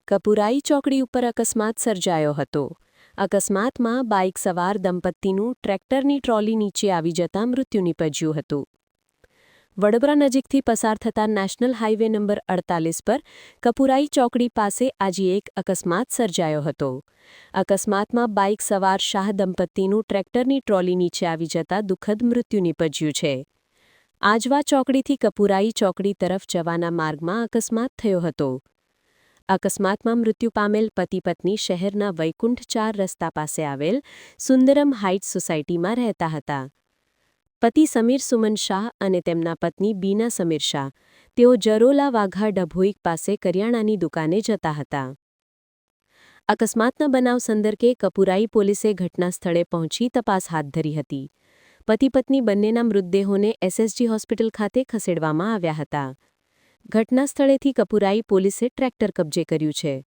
કપુરાઈ ચોકડી ઉપર અકસ્માત સર્જાયો હતો. અકસ્માતમાં બાઇક સવાર દંપતીનું ટ્રેક્ટરની ટ્રોલી નીચે આવી જતાં મૃત્યુ નિપજ્યું હતું. વડોદરા નજીકથી પસાર થતા નેશનલ હાઇવે નંબર 48 પર કપુરાઈ ચોકડી પાસે આજે એક અકસ્માત સર્જાયો હતો. અકસ્માતમાં બાઇક સવાર શાહ દંપતીનું ટ્રેક્ટરની ટ્રોલી નીચે આવી જતાં દુઃખદ મૃત્યુ નિપજ્યું છે. આજવા ચોકડીથી કપુરાઈ ચોકડી તરફ જવાના માર્ગમાં અકસ્માત થયો હતો. અકસ્માતમાં મૃત્યુ પામેલ પતિ-પત્ની શહેરના વૈકુંઠ 4 રસ્તા પાસે આવેલ સુંદરમ હાઇટ્સ સોસાયટીમાં રહેતા હતા. પતિ સમીર સુમન શાહ અને તેમના પત્ની બીના સમીર શાહ તેઓ જરોલા વાઘા ડભોઈ પાસે કરિયાણાની દુકાને જતા હતા. અકસ્માતના બનાવ સંદર્ભે કપુરાઈ પોલીસે ઘટના સ્થળે પહોંચી તપાસ હાથ ધરી હતી. પતિ-પત્ની બંનેના મૃતદેહોને એસએસજી હોસ્પિટલ ખાતે ખસેડવામાં આવ્યા હતા. ઘટના સ્થળેથી કપુરાઈ પોલીસે ટ્રેક્ટર કબજે કર્યું છે.